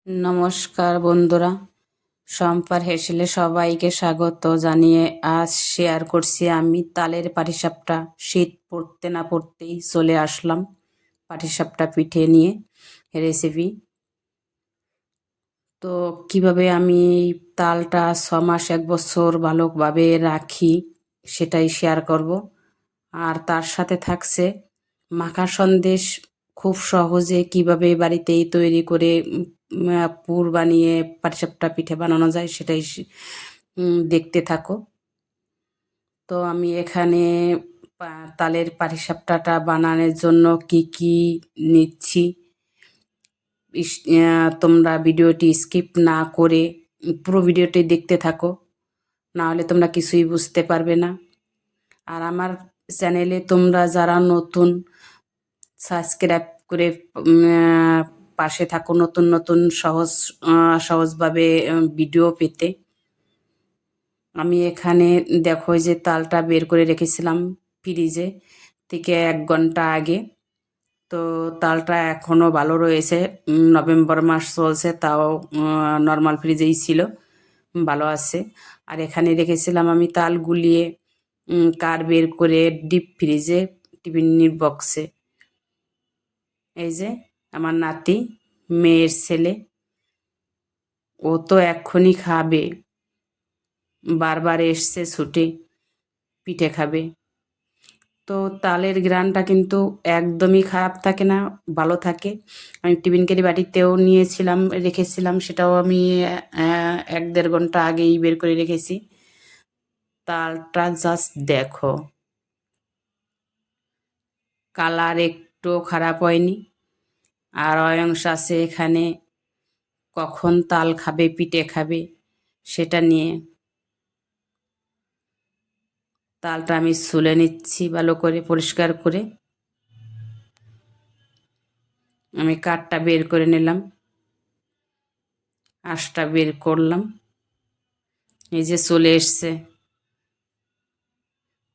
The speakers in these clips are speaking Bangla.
নমস্কার বন্ধুরা, সম্পার হেসেলে সবাইকে স্বাগত জানিয়ে আজ শেয়ার করছি আমি তালের পাটিসাপটা। শীত পড়তে না পড়তেই চলে আসলাম পাটিসাপটা পিঠে নিয়ে রেসিপি। তো কিভাবে আমি তালটা 6 মাস 1 বছর ভালোভাবে রাখি সেটাই শেয়ার করব। আর তার সাথে থাকছে মাখা সন্দেশ, খুব সহজে কিভাবে বাড়িতেই তৈরি করে পুর বানিয়ে পাটিসাপটা পিঠে বানানো যায় সেটাই দেখতে থাকো। তো আমি এখানে তালের পাটিসাপটাটা বানানোর জন্য কি কি নিচ্ছি, তোমরা ভিডিওটি স্কিপ না করে পুরো ভিডিওটি দেখতে থাকো, নাহলে তোমরা কিছুই বুঝতে পারবে না। আর আমার চ্যানেলে তোমরা যারা নতুন, সাবস্ক্রাইব করে পাশে থাকো নতুন নতুন সহজভাবে ভিডিও পেতে। আমি এখানে দেখো যে তালটা বের করে রেখেছিলাম ফ্রিজে থেকে 1 ঘন্টা আগে। তো তালটা এখনও ভালো রয়েছে, নভেম্বর মাস চলছে, তাও নর্মাল ফ্রিজেই ছিল, ভালো আছে। আর এখানে রেখেছিলাম আমি তাল গুলিয়ে কার বের করে ডিপ ফ্রিজে টিফিনের বক্সে। এই যে আমার নাতি, মেয়ের ছেলে, ও তো এক্ষুনি খাবে, বারবার এসছে ছুটে পিঠে খাবে। তো তালের গ্রানটা কিন্তু একদমই খারাপ থাকে না, ভালো থাকে। আমি টিফিন ক্যারি বাটিতেও নিয়েছিলাম, রেখেছিলাম, সেটাও আমি 1-1.5 ঘন্টা আগেই বের করে রেখেছি। তালটা জাস্ট দেখো, কালার একটু খারাপ হয়নি। আর অয়ংশ আছে এখানে, কখন তাল খাবে পিঠে খাবে সেটা নিয়ে। তালটা আমি ছুলে নিচ্ছি ভালো করে পরিষ্কার করে। আমি কাঠটা বের করে নিলাম, আঁশটা বের করলাম। এই যে চলে এসছে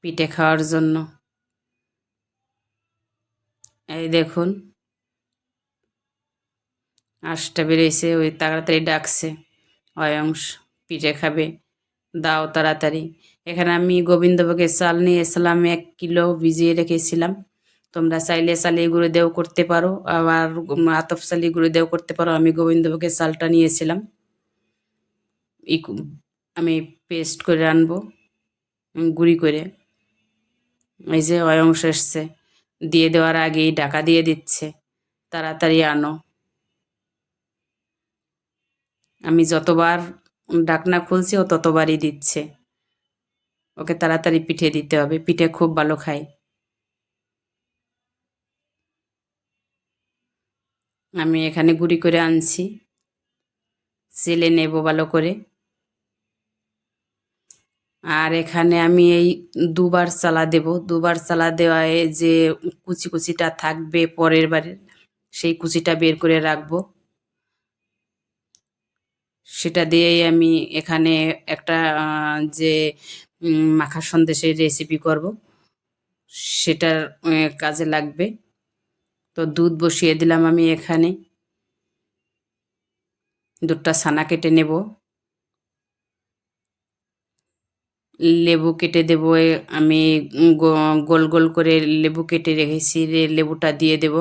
পিঠে খাওয়ার জন্য। এই দেখুন আঁশটা বেরিয়েছে, ওই তাড়াতাড়ি ডাকছে অয়ংশ পিঠে খাবে, দাও তাড়াতাড়ি। এখানে আমি গোবিন্দভোগের চাল নিয়ে এসলাম 1 কিলো, ভিজিয়ে রেখেছিলাম। তোমরা চাইলে চালি গুঁড়ো দেও করতে পারো, আবার আতপ চালি গুঁড়ো দেও করতে পারো। আমি গোবিন্দভোগের চালটা নিয়েছিলাম, আমি পেস্ট করে আনবো গুঁড়ি করে। এই যে অয়ংশ এসছে, দিয়ে দেওয়ার আগেই ঢাকা দিয়ে দিচ্ছে, তাড়াতাড়ি আনো। আমি যতবার ঢাকনা খুলছি ও ততবারই দিচ্ছে, ওকে তাড়াতাড়ি পিঠে দিতে হবে, পিঠে খুব ভালো খায়। আমি এখানে গুঁড়ি করে আনছি, চেলে নেব ভালো করে। আর এখানে আমি এই 2বার চালা দেব, 2বার চালা দেওয়ায় যে কুচি কুচিটা থাকবে পরের বারের, সেই কুচিটা বের করে রাখবো। সেটা দিয়েই আমি এখানে একটা যে মাখা সন্দেশের রেসিপি করব, সেটার কাজে লাগবে। তো দুধ বসিয়ে দিলাম আমি এখানে, দুধটা ছানা কেটে নেব, লেবু কেটে দেব। আমি গোল গোল করে লেবু কেটে রেখেছি, লেবুটা দিয়ে দেব।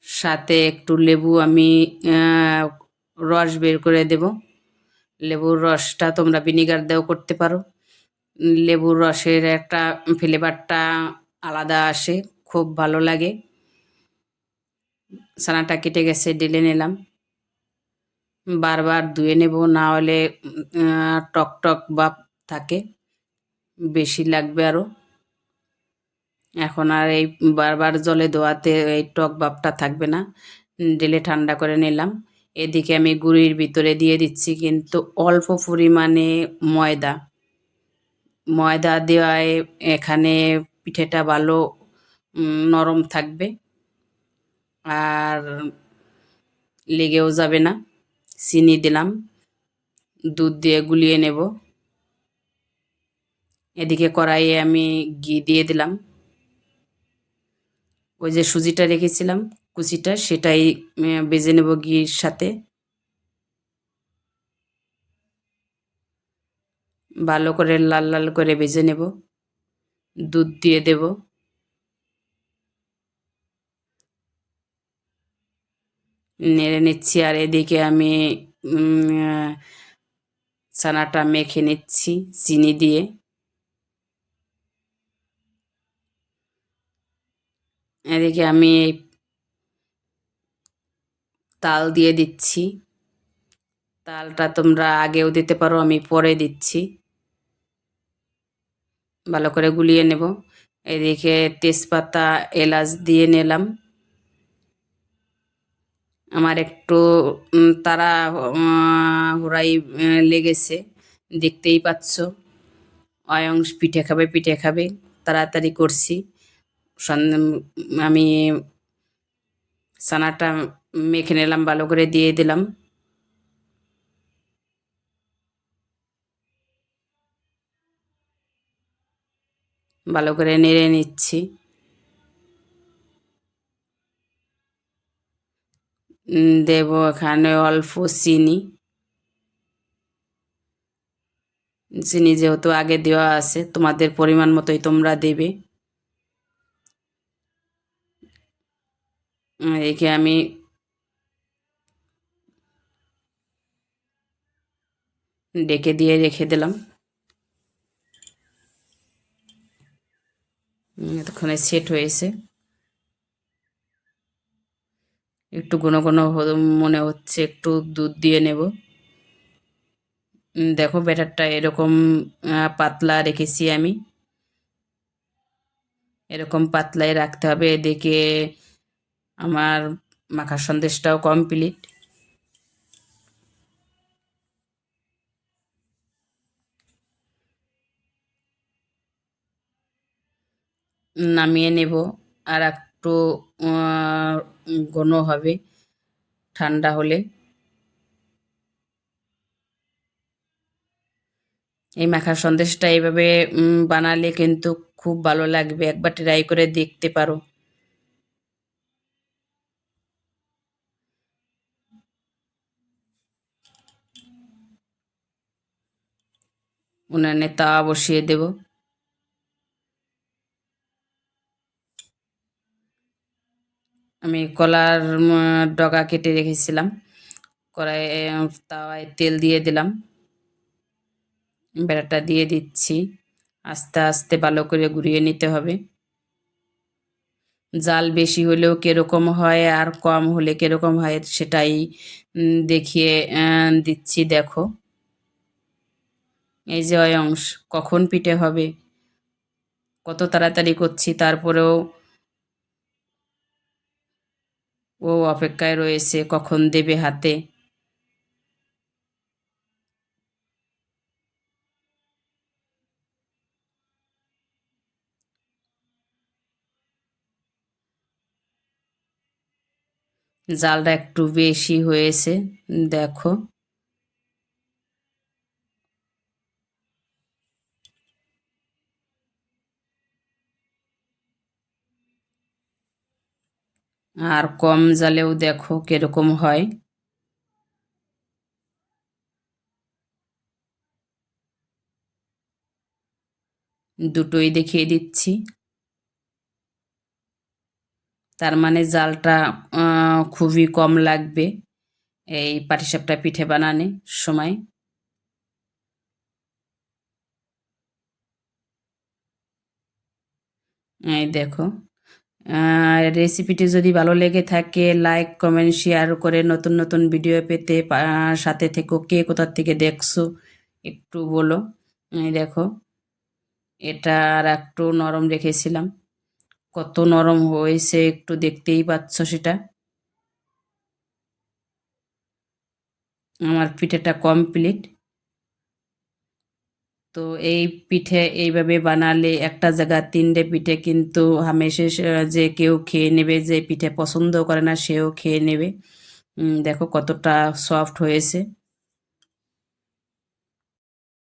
সাথে একটু লেবু আমি রস বের করে দেব। লেবুর রসটা তোমরা ভিনিগার দিয়েও করতে পারো। লেবুর রসের একটা ফ্লেভারটা আলাদা আসে, খুব ভালো লাগে। ছানাটা কেটে গেছে, ঢেলে নিলাম। বারবার ধুয়ে নেব, না হলে টক টক ভাব থাকে, বেশি লাগবে আরও। এখন আর এই বারবার জলে ধোয়াতে এই টক ভাবটা থাকবে না, ঢেলে ঠান্ডা করে নিলাম। এদিকে আমি গুঁড়ির ভিতরে দিয়ে দিচ্ছি কিন্তু অল্প পরিমাণে ময়দা। ময়দা দেওয়ায় এখানে পিঠেটা ভালো নরম থাকবে আর লেগেও যাবে না। চিনি দিলাম, দুধ দিয়ে গুলিয়ে নেব। এদিকে কড়াইয়ে আমি ঘি দিয়ে দিলাম, ওই যে সুজিটা রেখেছিলাম কুচিটা, সেটাই ভেজে নেব ঘির সাথে। ভালো করে লাল লাল করে ভেজে নেব। দুধ দিয়ে দেব। নেড়ে নিচ্ছি, আর এদিকে আমি ছানাটা মেখে নিচ্ছি চিনি দিয়ে। এদিকে আমি তাল দিয়ে দিচ্ছি। তালটা তোমরা আগেও দিতে পারো, আমি পরে দিচ্ছি। ভালো করে গুলিয়ে নেব। এদিকে তেজপাতা এলাচ দিয়ে নিলাম। আমার একটু তারা হুড়াই লেগেছে, দেখতেই পাচ্ছ। অয়ংশ পিঠে খাবে পিঠে খাবে, তাড়াতাড়ি করছি। আমি ছানাটা মেখে নিলাম, ভালো করে দিয়ে দিলাম। ভালো করে নেড়ে নিচ্ছি। দেব এখানে অল্প চিনি। চিনি যেহেতু আগে দেওয়া আছে, তোমাদের পরিমাণ মতোই তোমরা দেবে। একে আমি ডেকে দিয়ে রেখে দিলাম। এতক্ষণে সেট হয়েছে। একটু ঘন ঘন মনে হচ্ছে, একটু দুধ দিয়ে নেব। দেখো ব্যাটারটা এরকম পাতলা রেখেছি আমি। এরকম পাতলাই রাখতে হবে। এদিকে আমার মাখা সন্দেশটাও কমপ্লিট। নামিয়ে নেব। আর একটু ঘন হবে ঠান্ডা হলে। এই মাখা সন্দেশটা এইভাবে বানালে কিন্তু খুব ভালো লাগবে, একবার ট্রাই করে দেখতে পারো। উনানে তাওয়া বসিয়ে দেব। আমি কলার ডগা কেটে রেখেছিলাম। কড়াইয়ে তাওয়ায় তেল দিয়ে দিলাম। ব্যাটারটা দিয়ে দিচ্ছি। আস্তে আস্তে ভালো করে ঘুরিয়ে নিতে হবে। জাল বেশি হলেও কিরকম হয় আর কম হলে কিরকম হয় সেটাই দেখিয়ে দিচ্ছি। দেখো এই যে অংশ, কখন পিঠে হবে, কত তাড়াতাড়ি করছি, তারপরেও ও অপেক্ষায় রয়েছে কখন দেবে হাতে। জালটা একটু বেশি হয়েছে, দেখো। আর কম জালেও দেখো কিরকম হয়। দুটোই দেখিয়ে দিচ্ছি। তার মানে জালটা খুবই কম লাগবে এই পাটিসাপটা পিঠে বানানোর সময়। এই দেখো। রেসিপিটি যদি ভালো লেগে থাকে লাইক কমেন্ট শেয়ার করে নতুন নতুন ভিডিও পেতে সাথে থেকো। কে কোথা থেকে দেখছো একটু বলো। এই দেখো, এটা আর একটু নরম রেখেছিলাম, কত নরম হয়েছে একটু দেখতেই পাচ্ছ সেটা। আমার পিঠেটা কমপ্লিট। তো এই পিঠে এইভাবে বানালে একটা জায়গা তিনটে পিঠে কিন্তু হামেশা যে কেউ খেয়ে নেবে, যে পিঠে পছন্দ করে না সেও খেয়ে নেবে। দেখো কতটা সফট হয়েছে।